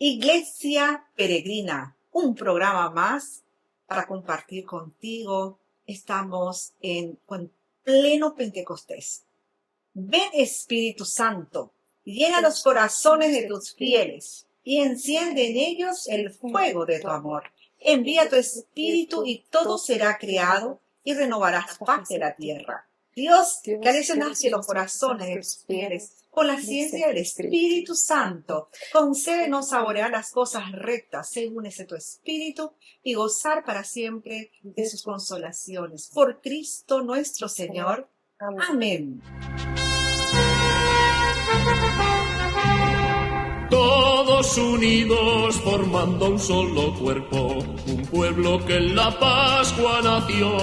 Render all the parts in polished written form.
Iglesia Peregrina, un programa más para compartir contigo. Estamos con pleno Pentecostés. Ven Espíritu Santo, llena los corazones de tus fieles y enciende en ellos el fuego de tu amor. Envía tu Espíritu y todo será creado y renovarás paz de la tierra. Dios, que aleccionaste los corazones de tus fieles con la ciencia del Espíritu Santo, concédenos saborear las cosas rectas según ese tu Espíritu y gozar para siempre de sus consolaciones. Por Cristo nuestro Señor. Amén. Todos unidos formando un solo cuerpo, un pueblo que en la Pascua nació.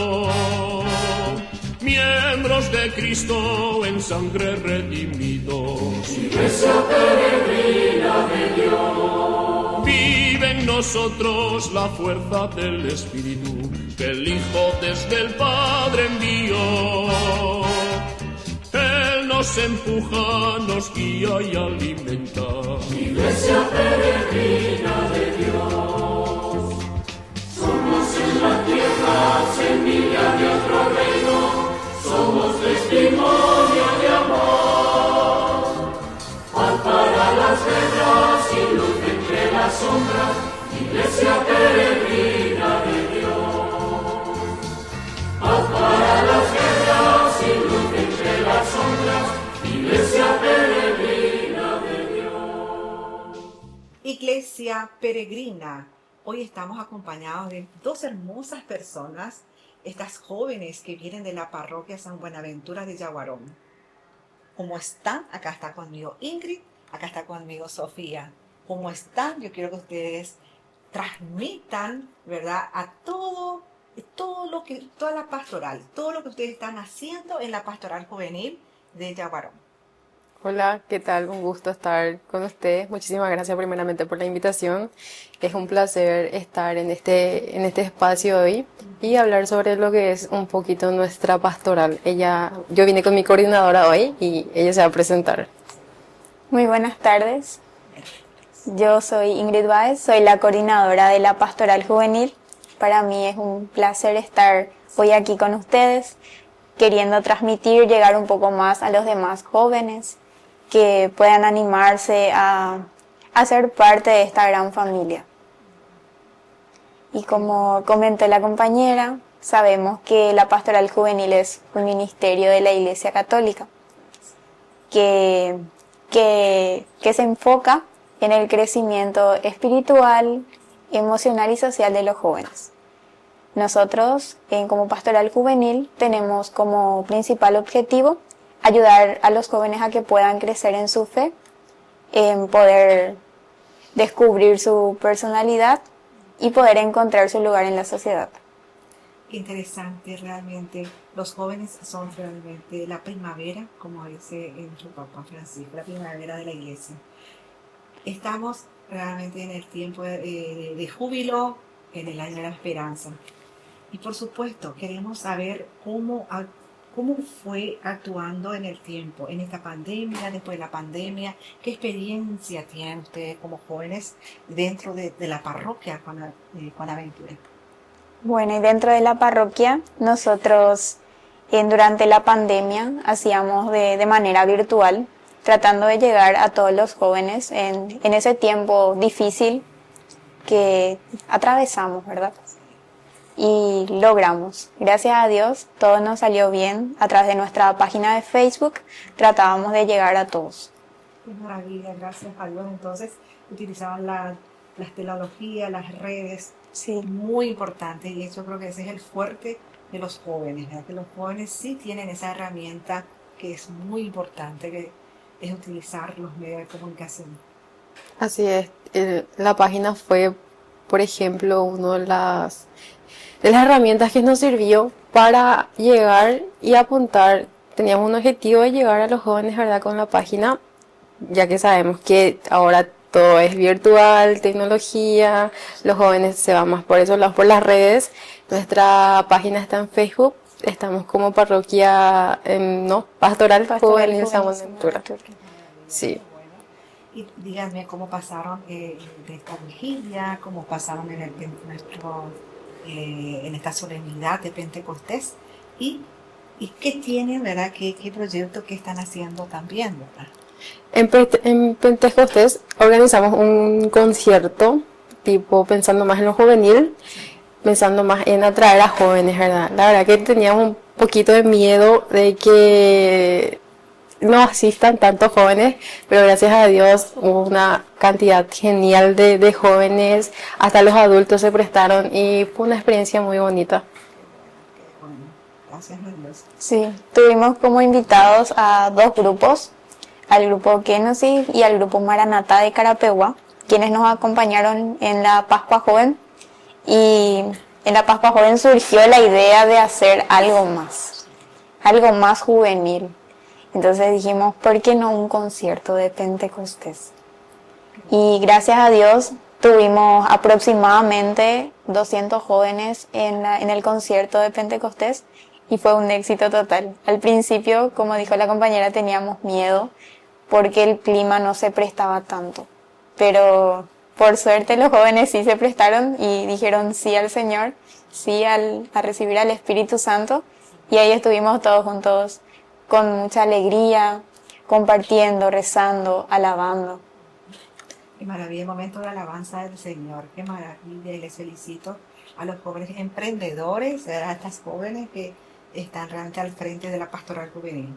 Miembros de Cristo en sangre redimidos, Iglesia peregrina de Dios. Vive en nosotros la fuerza del Espíritu que el Hijo desde el Padre envió. Él nos empuja, nos guía y alimenta. Iglesia peregrina de Dios. Somos en la tierra semilla de otro reino. Somos testimonio de amor. Paz para las guerras y luz entre las sombras. Iglesia peregrina de Dios. Paz para las guerras y luz entre las sombras. Iglesia peregrina de Dios. Iglesia peregrina. Hoy estamos acompañados de dos hermosas personas, estas jóvenes que vienen de la parroquia San Buenaventura de Yaguarón. ¿Cómo están? Acá está conmigo Ingrid, acá está conmigo Sofía. ¿Cómo están? Yo quiero que ustedes transmitan, ¿verdad?, a toda la pastoral, todo lo que ustedes están haciendo en la pastoral juvenil de Yaguarón. Hola, ¿qué tal? Un gusto estar con ustedes. Muchísimas gracias primeramente por la invitación. Es un placer estar en este espacio hoy y hablar sobre lo que es un poquito nuestra pastoral. Yo vine con mi coordinadora hoy y ella se va a presentar. Muy buenas tardes. Yo soy Ingrid Báez, soy la coordinadora de la pastoral juvenil. Para mí es un placer estar hoy aquí con ustedes, queriendo transmitir, llegar un poco más a los demás jóvenes, que puedan animarse a ser parte de esta gran familia. Y como comentó la compañera, sabemos que la pastoral juvenil es un ministerio de la Iglesia Católica que se enfoca en el crecimiento espiritual, emocional y social de los jóvenes. Nosotros, como pastoral juvenil, tenemos como principal objetivo ayudar a los jóvenes a que puedan crecer en su fe, en poder descubrir su personalidad y poder encontrar su lugar en la sociedad. Interesante, realmente. Los jóvenes son realmente la primavera, como dice nuestro Papa Francisco, la primavera de la Iglesia. Estamos realmente en el tiempo de júbilo, en el año de la esperanza. Y por supuesto, queremos saber cómo fue actuando en el tiempo, en esta pandemia, después de la pandemia. ¿Qué experiencia tienen ustedes como jóvenes dentro de la parroquia Buenaventura? Bueno, y dentro de la parroquia, nosotros durante la pandemia hacíamos de manera virtual, tratando de llegar a todos los jóvenes en ese tiempo difícil que atravesamos, ¿verdad? Y logramos. Gracias a Dios, todo nos salió bien. A través de nuestra página de Facebook, tratábamos de llegar a todos. Qué maravilla, gracias a Dios. Entonces, utilizaban las tecnologías, las redes. Sí. Muy importante, y yo creo que ese es el fuerte de los jóvenes, ¿verdad? Que los jóvenes sí tienen esa herramienta que es muy importante, que es utilizar los medios de comunicación. Así es. La página fue, por ejemplo, una de las herramientas que nos sirvió para llegar y apuntar. Teníamos un objetivo de llegar a los jóvenes, ¿verdad?, con la página, ya que sabemos que ahora todo es virtual, tecnología, los jóvenes se van más por eso, por las redes. Nuestra página está en Facebook, estamos como parroquia, Pastoral Juvenil San Buenaventura. Sí. Y díganme cómo pasaron de esta vigilia, cómo pasaron en esta solemnidad de Pentecostés y qué tienen, ¿verdad? ¿Qué proyecto que están haciendo también, ¿verdad? En Pentecostés organizamos un concierto, tipo pensando más en lo juvenil, pensando más en atraer a jóvenes, ¿verdad? La verdad que teníamos un poquito de miedo de que no asistan tantos jóvenes, pero gracias a Dios hubo una cantidad genial de jóvenes, hasta los adultos se prestaron y fue una experiencia muy bonita. Bueno, gracias a Dios. Sí, tuvimos como invitados a 2 grupos, al grupo Kenosis y al grupo Maranatá de Carapeguá, quienes nos acompañaron en la Pascua Joven. Y en la Pascua Joven surgió la idea de hacer algo más juvenil. Entonces dijimos, ¿por qué no un concierto de Pentecostés? Y gracias a Dios tuvimos aproximadamente 200 jóvenes en el concierto de Pentecostés y fue un éxito total. Al principio, como dijo la compañera, teníamos miedo porque el clima no se prestaba tanto. Pero por suerte los jóvenes sí se prestaron y dijeron sí al Señor, sí a recibir al Espíritu Santo. Y ahí estuvimos todos juntos con mucha alegría, compartiendo, rezando, alabando. Qué maravilla, el momento de alabanza del Señor, qué maravilla, y les felicito a los jóvenes emprendedores, a estas jóvenes que están realmente al frente de la pastoral juvenil.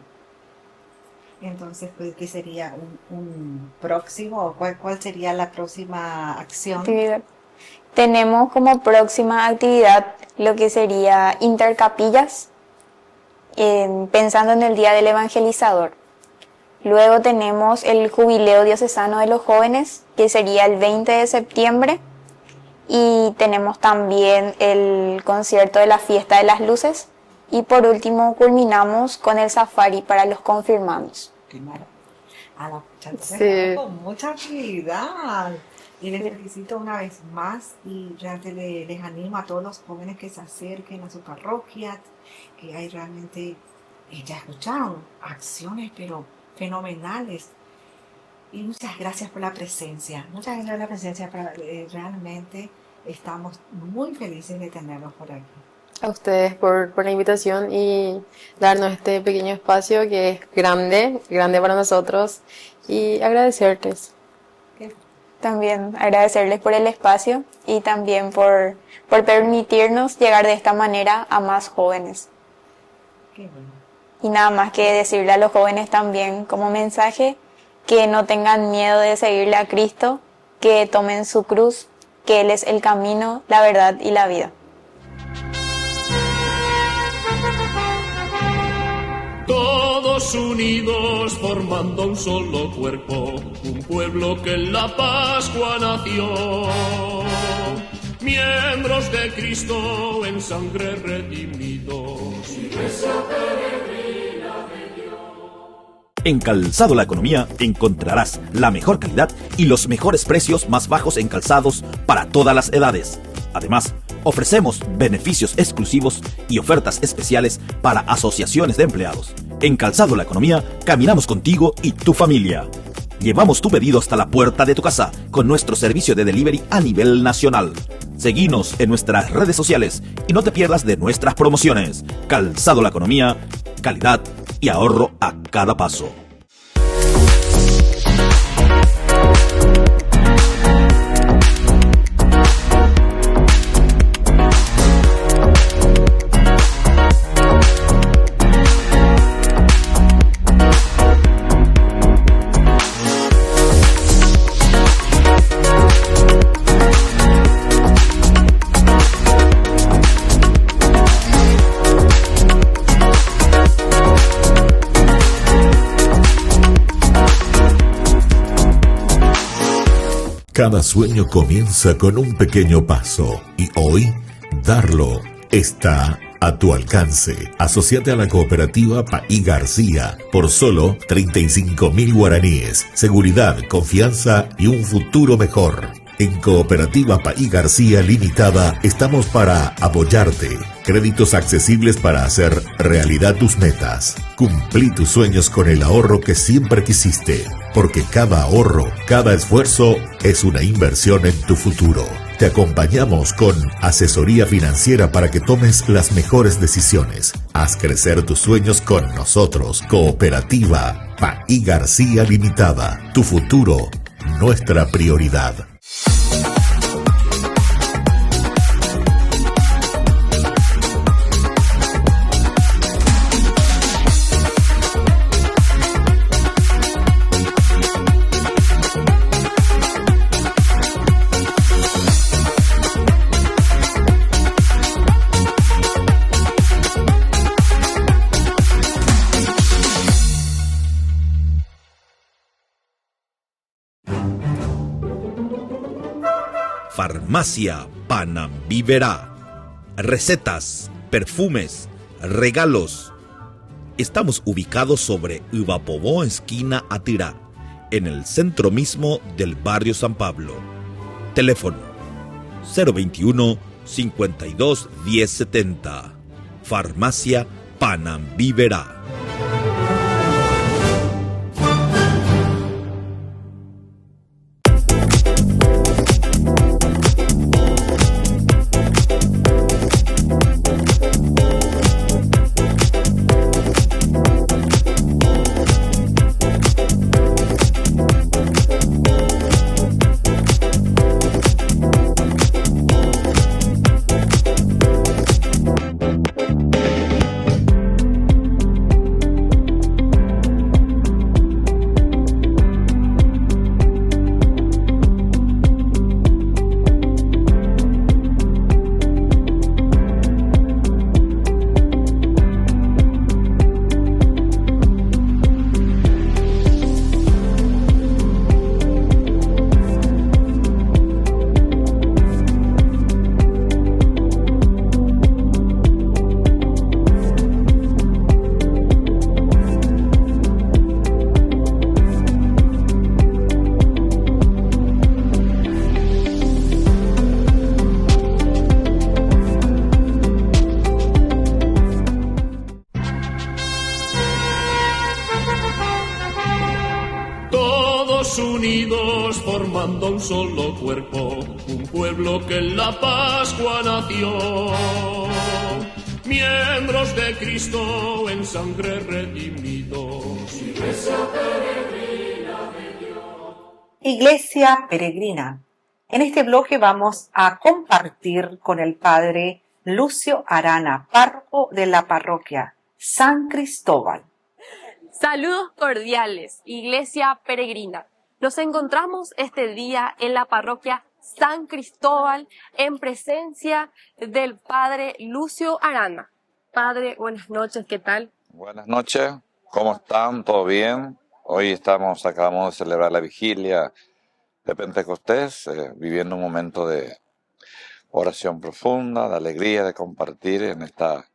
Entonces, pues, ¿qué sería un próximo? ¿Cuál sería la próxima acción? Actividad. Tenemos como próxima actividad lo que sería intercapillas, pensando en el Día del Evangelizador. Luego tenemos el Jubileo Diocesano de los Jóvenes, que sería el 20 de septiembre. Y tenemos también el concierto de la Fiesta de las Luces. Y por último culminamos con el safari para los confirmandos. Qué maravilla. A la muchacha Sí. con mucha actividad. Y les felicito una vez más y realmente les animo a todos los jóvenes que se acerquen a su parroquia, que hay realmente, ya escucharon, acciones pero fenomenales. Y muchas gracias por la presencia. Muchas gracias por la presencia. Realmente estamos muy felices de tenerlos por aquí. A ustedes por la invitación y darnos este pequeño espacio que es grande para nosotros y agradecerles. También agradecerles por el espacio y también por permitirnos llegar de esta manera a más jóvenes. Qué bueno. Y nada más que decirle a los jóvenes también como mensaje que no tengan miedo de seguirle a Cristo, que tomen su cruz, que Él es el camino, la verdad y la vida. Todos unidos formando un solo cuerpo, un pueblo que en la Pascua nació. Miembros de Cristo en sangre redimidos. Iglesia peregrina de Dios. En Calzado La Economía encontrarás la mejor calidad y los mejores precios más bajos en calzados para todas las edades. Además, ofrecemos beneficios exclusivos y ofertas especiales para asociaciones de empleados. En Calzado La Economía, caminamos contigo y tu familia. Llevamos tu pedido hasta la puerta de tu casa con nuestro servicio de delivery a nivel nacional. Seguinos en nuestras redes sociales y no te pierdas de nuestras promociones. Calzado La Economía, calidad y ahorro a cada paso. Cada sueño comienza con un pequeño paso y hoy darlo está a tu alcance. Asociate a la cooperativa Paí García por solo 35.000 guaraníes. Seguridad, confianza y un futuro mejor. En Cooperativa Paí García Limitada estamos para apoyarte. Créditos accesibles para hacer realidad tus metas. Cumplí tus sueños con el ahorro que siempre quisiste. porque cada ahorro, cada esfuerzo es una inversión en tu futuro. Te acompañamos con asesoría financiera para que tomes las mejores decisiones. Haz crecer tus sueños con nosotros. Cooperativa Paí García Limitada. Tu futuro, nuestra prioridad. Farmacia Panambiverá. Recetas, perfumes, regalos. Estamos ubicados sobre Uvapobó, esquina Atirá, en el centro mismo del barrio San Pablo. Teléfono 021 52 1070. Farmacia Panambiverá. Unidos formando un solo cuerpo, un pueblo que en la Pascua nació. Miembros de Cristo en sangre redimidos. Iglesia peregrina de Dios. Iglesia peregrina. En este bloque vamos a compartir con el padre Lucio Arana, párroco de la parroquia San Cristóbal. Saludos cordiales, Iglesia peregrina. Nos encontramos este día en la parroquia San Cristóbal en presencia del padre Lucio Arana. Padre, buenas noches, ¿qué tal? Buenas noches, ¿cómo están? ¿Todo bien? Hoy acabamos de celebrar la vigilia de Pentecostés, viviendo un momento de oración profunda, de alegría, de compartir en esta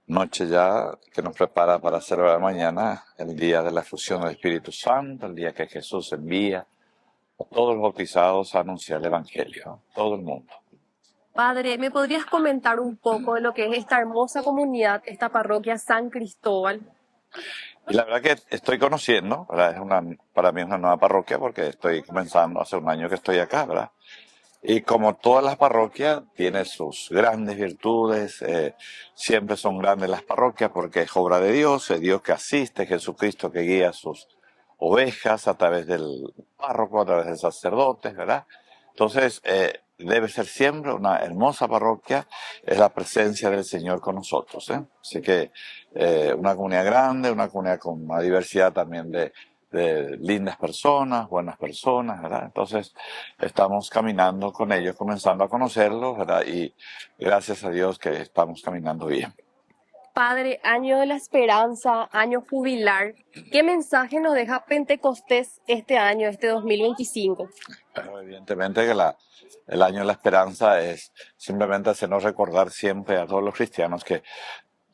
noche ya que nos prepara para celebrar mañana el día de la efusión del Espíritu Santo, el día que Jesús envía a todos los bautizados a anunciar el Evangelio, todo el mundo. Padre, ¿me podrías comentar un poco de lo que es esta hermosa comunidad, esta parroquia San Cristóbal? Y la verdad que estoy conociendo, ¿verdad? Para mí es una nueva parroquia porque estoy comenzando, hace un año que estoy acá, ¿verdad? Y como todas las parroquias, tiene sus grandes virtudes, siempre son grandes las parroquias porque es obra de Dios, es Dios que asiste, Jesucristo que guía a sus ovejas a través del párroco, a través del sacerdote, ¿verdad? Entonces, debe ser siempre una hermosa parroquia, es la presencia del Señor con nosotros, ¿eh? Así que una comunidad grande, una comunidad con una diversidad también de lindas personas, buenas personas, ¿verdad? Entonces, estamos caminando con ellos, comenzando a conocerlos, ¿verdad? Y gracias a Dios que estamos caminando bien. Padre, año de la esperanza, año jubilar, ¿qué mensaje nos deja Pentecostés este año, este 2025? Pero evidentemente que el año de la esperanza es simplemente hacernos recordar siempre a todos los cristianos que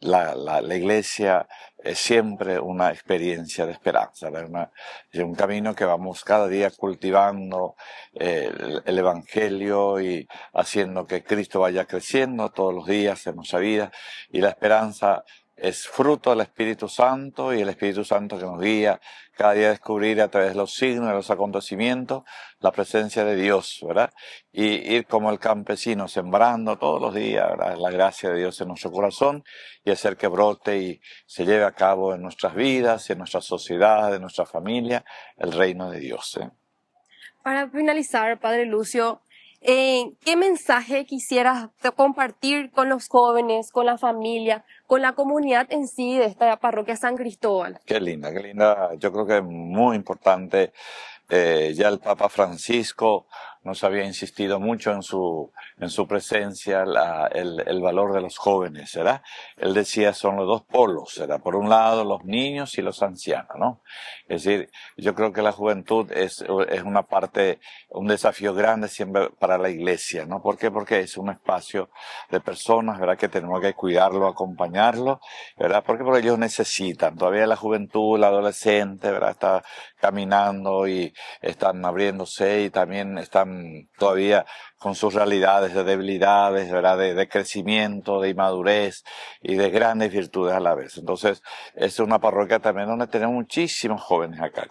la iglesia es siempre una experiencia de esperanza, es un camino que vamos cada día cultivando el Evangelio y haciendo que Cristo vaya creciendo todos los días en nuestra vida, y la esperanza es fruto del Espíritu Santo y el Espíritu Santo que nos guía cada día a descubrir a través de los signos, de los acontecimientos, la presencia de Dios, ¿verdad? Y ir como el campesino, sembrando todos los días, ¿verdad? La gracia de Dios en nuestro corazón y hacer que brote y se lleve a cabo en nuestras vidas, en nuestra sociedad, en nuestra familia, el reino de Dios, ¿eh? Para finalizar, Padre Lucio, ¿qué mensaje quisieras compartir con los jóvenes, con la familia, con la comunidad en sí de esta parroquia San Cristóbal? Qué linda, qué linda. Yo creo que es muy importante. Ya el Papa Francisco nos había insistido mucho en su presencia, el valor de los jóvenes, ¿verdad? Él decía, son los dos polos, ¿verdad? Por un lado, los niños y los ancianos, ¿no? Es decir, yo creo que la juventud es una parte, un desafío grande siempre para la iglesia, ¿no? ¿Por qué? Porque es un espacio de personas, ¿verdad? Que tenemos que cuidarlo, acompañarlo, ¿verdad? Porque ellos necesitan, todavía la juventud, la adolescente, ¿verdad? Está caminando y están abriéndose y también están todavía con sus realidades de debilidades, ¿verdad? De crecimiento, de inmadurez y de grandes virtudes a la vez. Entonces, es una parroquia también donde tenemos muchísimos jóvenes acá.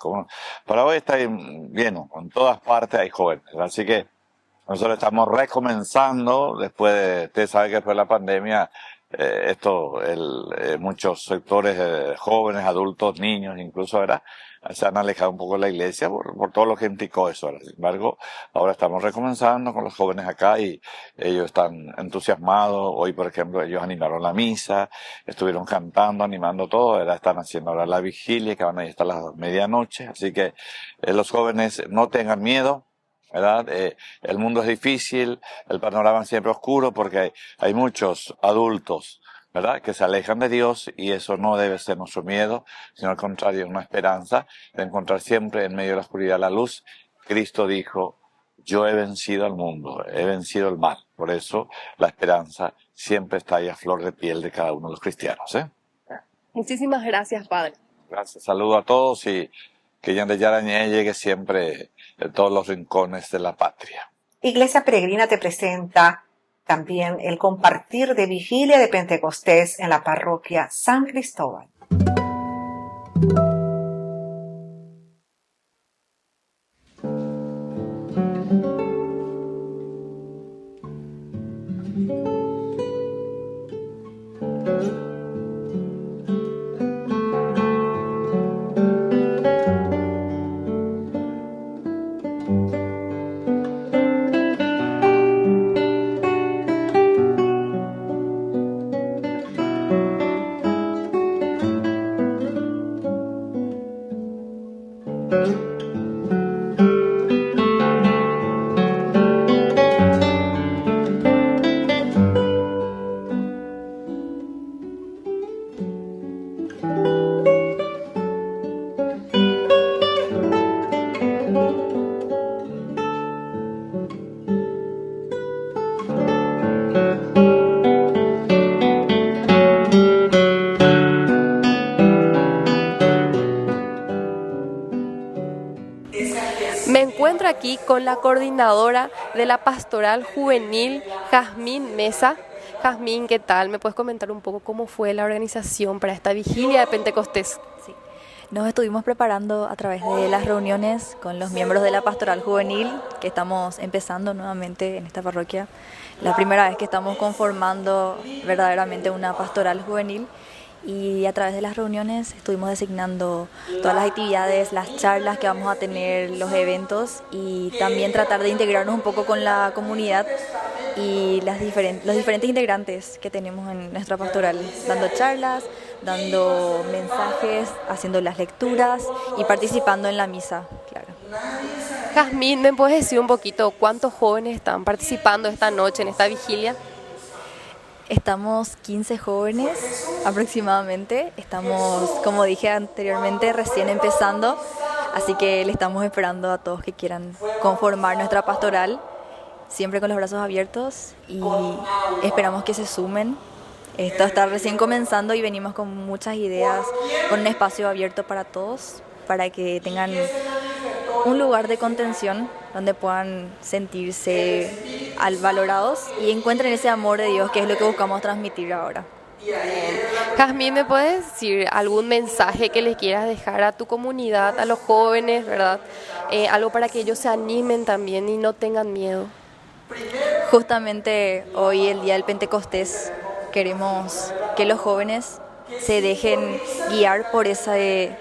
Para hoy está lleno, en todas partes hay jóvenes. Así que nosotros estamos recomenzando, ustedes saben que después de la pandemia, muchos sectores jóvenes, adultos, niños, incluso, ¿verdad? Se han alejado un poco de la iglesia por todo lo que implicó eso, ¿verdad? Sin embargo, ahora estamos recomenzando con los jóvenes acá y ellos están entusiasmados. Hoy, por ejemplo, ellos animaron la misa, estuvieron cantando, animando todo, ¿verdad? Están haciendo ahora la vigilia, que van a ir hasta las medianoche. Así que los jóvenes no tengan miedo, ¿verdad? El mundo es difícil, el panorama es siempre oscuro porque hay muchos adultos, ¿verdad? Que se alejan de Dios y eso no debe ser nuestro miedo, sino al contrario, una esperanza de encontrar siempre en medio de la oscuridad la luz. Cristo dijo, yo he vencido al mundo, he vencido el mal. Por eso la esperanza siempre está ahí a flor de piel de cada uno de los cristianos, ¿eh? Muchísimas gracias, Padre. Gracias, saludo a todos y que Yande Yarañé llegue siempre en todos los rincones de la patria. Iglesia Peregrina te presenta también el compartir de vigilia de Pentecostés en la parroquia San Cristóbal. Me encuentro aquí con la coordinadora de la Pastoral Juvenil, Jazmín Mesa. Jazmín, ¿qué tal? ¿Me puedes comentar un poco cómo fue la organización para esta vigilia de Pentecostés? Sí. Nos estuvimos preparando a través de las reuniones con los miembros de la Pastoral Juvenil, que estamos empezando nuevamente en esta parroquia. La primera vez que estamos conformando verdaderamente una pastoral juvenil. Y a través de las reuniones estuvimos designando todas las actividades, las charlas que vamos a tener, los eventos y también tratar de integrarnos un poco con la comunidad y los diferentes integrantes que tenemos en nuestra pastoral, dando charlas, dando mensajes, haciendo las lecturas y participando en la misa, claro. Jazmín, ¿me puedes decir un poquito cuántos jóvenes están participando esta noche en esta vigilia? Estamos 15 jóvenes aproximadamente, estamos, como dije anteriormente, recién empezando, así que le estamos esperando a todos que quieran conformar nuestra pastoral, siempre con los brazos abiertos y esperamos que se sumen. Esto está recién comenzando y venimos con muchas ideas, con un espacio abierto para todos, para que tengan un lugar de contención donde puedan sentirse valorados y encuentren ese amor de Dios que es lo que buscamos transmitir ahora. Jazmín, ¿me puedes decir algún mensaje que les quieras dejar a tu comunidad, a los jóvenes, ¿verdad? Algo para que ellos se animen también y no tengan miedo. Justamente hoy, el día del Pentecostés, queremos que los jóvenes se dejen guiar por ese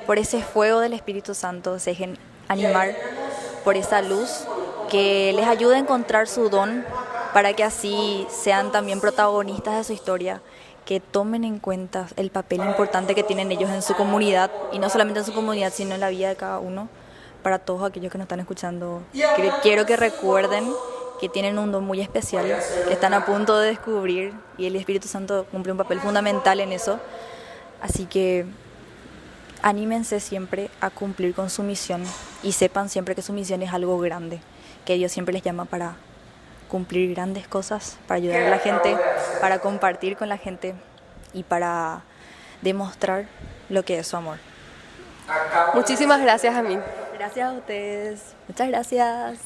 fuego del Espíritu Santo, se dejen animar por esa luz, que les ayude a encontrar su don para que así sean también protagonistas de su historia, que tomen en cuenta el papel importante que tienen ellos en su comunidad, y no solamente en su comunidad, sino en la vida de cada uno. Para todos aquellos que nos están escuchando, quiero que recuerden que tienen un don muy especial, que están a punto de descubrir, y el Espíritu Santo cumple un papel fundamental en eso. Así que anímense siempre a cumplir con su misión y sepan siempre que su misión es algo grande, que Dios siempre les llama para cumplir grandes cosas, para ayudar a la gente, para compartir con la gente y para demostrar lo que es su amor. Muchísimas gracias, Jazmín. Gracias a ustedes. Muchas gracias.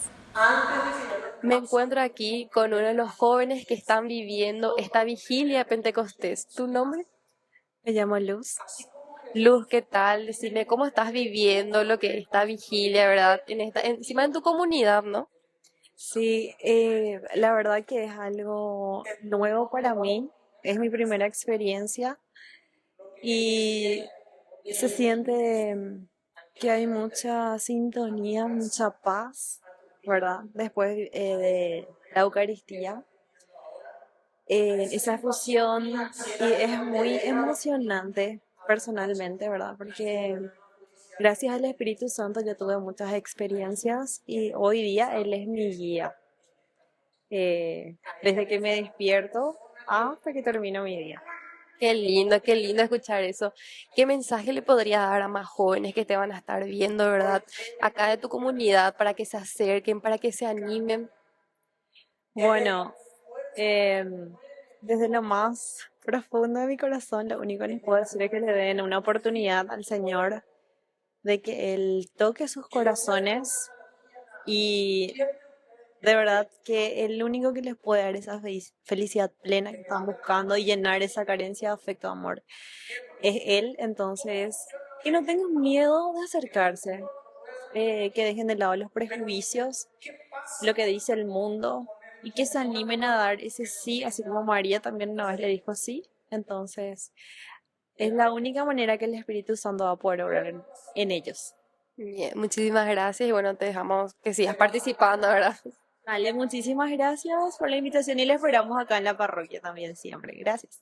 Me encuentro aquí con uno de los jóvenes que están viviendo esta vigilia de Pentecostés. ¿Tu nombre? Me llamo Luz. Luz, ¿qué tal? Decime, ¿cómo estás viviendo lo que es esta vigilia, verdad? Encima en tu comunidad, ¿no? Sí, la verdad que es algo nuevo para mí. Es mi primera experiencia y se siente que hay mucha sintonía, mucha paz, ¿verdad? Después de la Eucaristía. Esa fusión, y es muy emocionante personalmente, ¿verdad? Porque gracias al Espíritu Santo yo tuve muchas experiencias y hoy día Él es mi guía. Desde que me despierto hasta que termino mi día. Qué lindo escuchar eso. ¿Qué mensaje le podrías dar a más jóvenes que te van a estar viendo, verdad? Acá de tu comunidad, para que se acerquen, para que se animen. Bueno, desde lo más profundo de mi corazón, lo único que les puedo decir es que le den una oportunidad al Señor de que Él toque sus corazones, y de verdad que el único que les puede dar esa felicidad plena que están buscando y llenar esa carencia de afecto, amor, es Él. Entonces, que no tengan miedo de acercarse, que dejen de lado los prejuicios, lo que dice el mundo, y que se animen a dar ese sí, así como María también una vez le dijo sí. Entonces, es la única manera que el Espíritu Santo va a poder obrar en ellos. Bien, muchísimas gracias y bueno, te dejamos que sigas participando, ¿verdad? Vale, muchísimas gracias por la invitación y les esperamos acá en la parroquia también siempre. Gracias.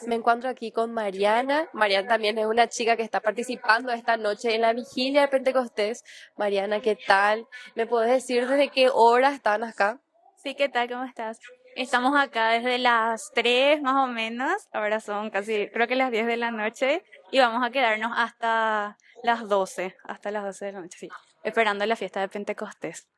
Me encuentro aquí con Mariana. Mariana también es una chica que está participando esta noche en la vigilia de Pentecostés. Mariana, ¿qué tal? ¿Me puedes decir desde qué hora están acá? Sí, ¿qué tal? ¿Cómo estás? Estamos acá desde las 3 más o menos, ahora son casi, creo que las 10 de la noche, y vamos a quedarnos hasta las 12 de la noche, sí, esperando la fiesta de Pentecostés.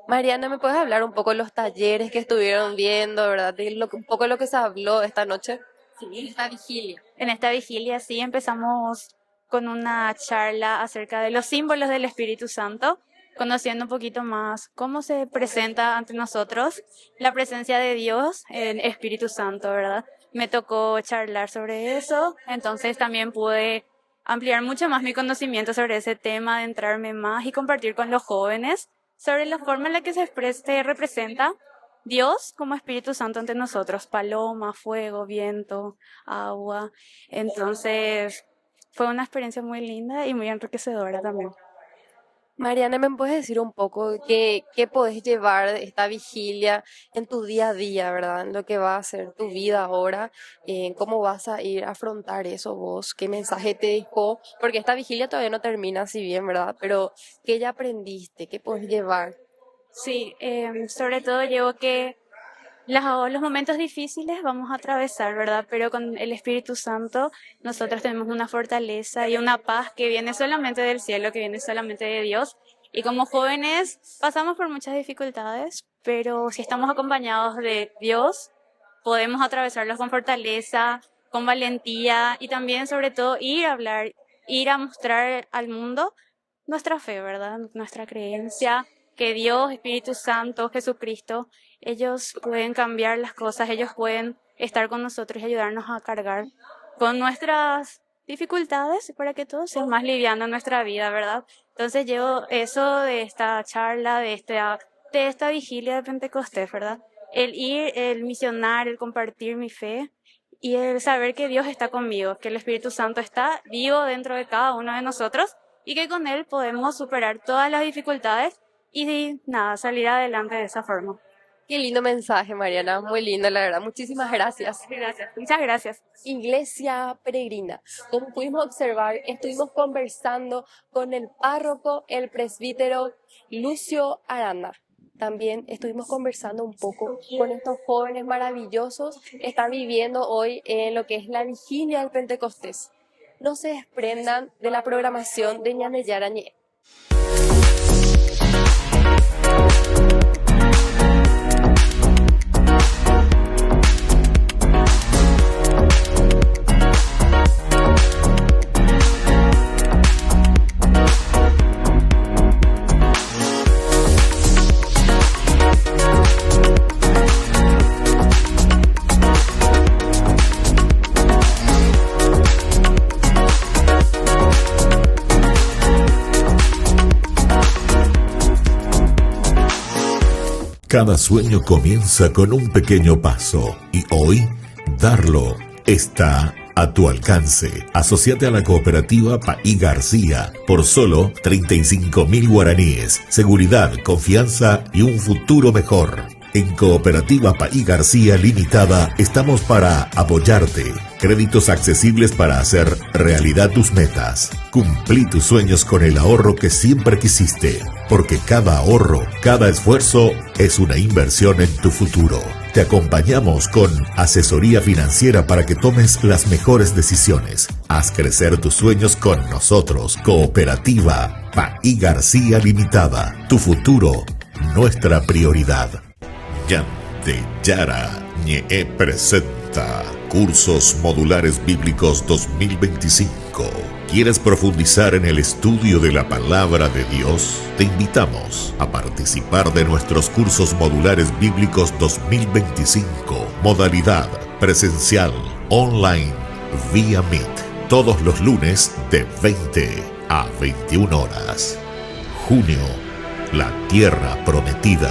Mariana, ¿me puedes hablar un poco de los talleres que estuvieron viendo, verdad? Un poco de lo que se habló esta noche. Sí. Esta vigilia. En esta vigilia sí empezamos con una charla acerca de los símbolos del Espíritu Santo, conociendo un poquito más cómo se presenta ante nosotros la presencia de Dios, el Espíritu Santo, ¿verdad? Me tocó charlar sobre eso, entonces también pude ampliar mucho más mi conocimiento sobre ese tema, adentrarme más y compartir con los jóvenes sobre la forma en la que se representa Dios como Espíritu Santo ante nosotros, paloma, fuego, viento, agua. Entonces, fue una experiencia muy linda y muy enriquecedora también. Mariana, ¿me puedes decir un poco qué podés llevar de esta vigilia en tu día a día, verdad? En lo que va a ser tu vida ahora, cómo vas a ir a afrontar eso vos, qué mensaje te dejó, porque esta vigilia todavía no termina si bien, ¿verdad? Pero, ¿qué ya aprendiste? ¿Qué podés llevar? Sí, sobre todo llevo que los momentos difíciles vamos a atravesar, ¿verdad? Pero con el Espíritu Santo nosotros tenemos una fortaleza y una paz que viene solamente del cielo, que viene solamente de Dios. Y como jóvenes pasamos por muchas dificultades, pero si estamos acompañados de Dios, podemos atravesarlos con fortaleza, con valentía y también sobre todo ir a hablar, ir a mostrar al mundo nuestra fe, ¿verdad? Nuestra creencia, que Dios, Espíritu Santo, Jesucristo, ellos pueden cambiar las cosas, ellos pueden estar con nosotros y ayudarnos a cargar con nuestras dificultades para que todo sea más liviano en nuestra vida, ¿verdad? Entonces llevo eso de esta charla, de esta vigilia de Pentecostés, ¿verdad? El ir, el misionar, el compartir mi fe y el saber que Dios está conmigo, que el Espíritu Santo está vivo dentro de cada uno de nosotros y que con Él podemos superar todas las dificultades y nada, salir adelante de esa forma. Qué lindo mensaje, Mariana, muy lindo, la verdad. Muchísimas gracias. Gracias, muchas gracias. Iglesia Peregrina, como pudimos observar, estuvimos conversando con el párroco, el presbítero Lucio Aranda. También estuvimos conversando un poco con estos jóvenes maravillosos que están viviendo hoy en lo que es la vigilia del Pentecostés. No se desprendan de la programación de Ñane Yarañé. Cada sueño comienza con un pequeño paso y hoy darlo está a tu alcance. Asociate a la cooperativa Paí García por solo 35.000 guaraníes. Seguridad, confianza y un futuro mejor. En Cooperativa Paí García Limitada estamos para apoyarte. Créditos accesibles para hacer realidad tus metas. Cumplí tus sueños con el ahorro que siempre quisiste, porque cada ahorro, cada esfuerzo es una inversión en tu futuro. Te acompañamos con asesoría financiera para que tomes las mejores decisiones. Haz crecer tus sueños con nosotros. Cooperativa Paí García Limitada. Tu futuro, nuestra prioridad. Yante Yara Ñe presenta Cursos Modulares Bíblicos 2025. ¿Quieres profundizar en el estudio de la Palabra de Dios? Te invitamos a participar de nuestros Cursos Modulares Bíblicos 2025. Modalidad presencial, online, vía Meet. Todos los lunes de 20 a 21 horas. Junio, la Tierra Prometida.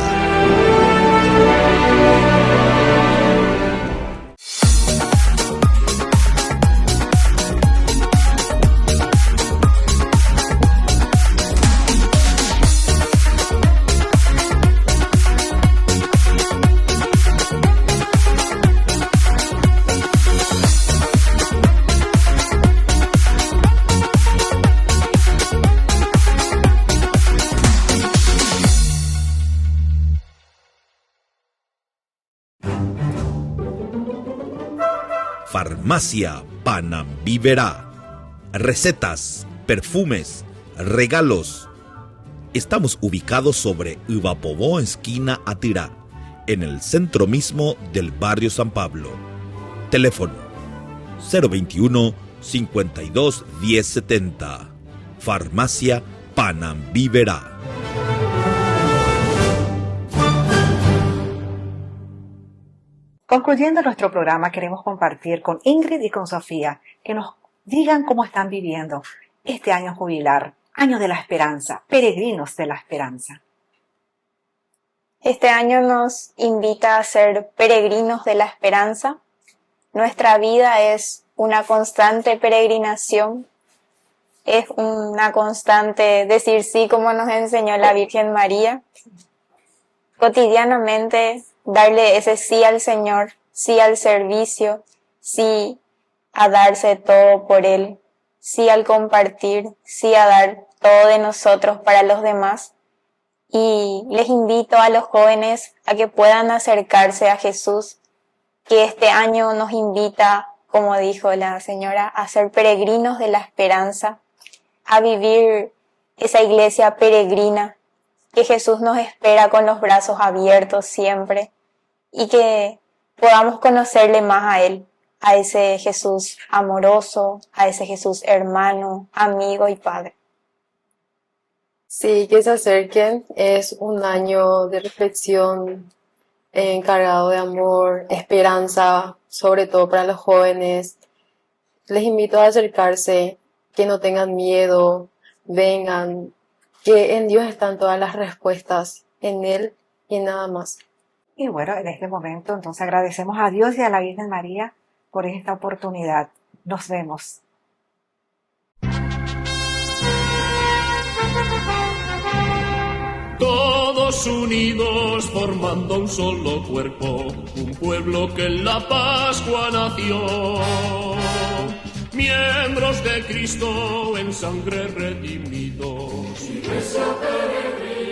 Farmacia Panambiverá. Recetas, perfumes, regalos. Estamos ubicados sobre Ubapobó, esquina Atirá, en el centro mismo del barrio San Pablo. Teléfono 021 52 1070. Farmacia Panambiverá. Concluyendo nuestro programa, queremos compartir con Ingrid y con Sofía que nos digan cómo están viviendo este año jubilar, año de la esperanza, peregrinos de la esperanza. Este año nos invita a ser peregrinos de la esperanza. Nuestra vida es una constante peregrinación, es una constante decir sí como nos enseñó la Virgen María. Cotidianamente darle ese sí al Señor, sí al servicio, sí a darse todo por Él, sí al compartir, sí a dar todo de nosotros para los demás. Y les invito a los jóvenes a que puedan acercarse a Jesús, que este año nos invita, como dijo la señora, a ser peregrinos de la esperanza, a vivir esa iglesia peregrina, que Jesús nos espera con los brazos abiertos siempre, y que podamos conocerle más a Él, a ese Jesús amoroso, a ese Jesús hermano, amigo y Padre. Sí, que se acerquen. Es un año de reflexión cargado de amor, esperanza sobre todo para los jóvenes. Les invito a acercarse, que no tengan miedo, vengan, que en Dios están todas las respuestas, en Él y en nada más. Y bueno, en este momento entonces agradecemos a Dios y a la Virgen María por esta oportunidad. Nos vemos. Todos unidos formando un solo cuerpo, un pueblo que en la Pascua nació. Miembros de Cristo en sangre redimidos. Iglesia peregrina.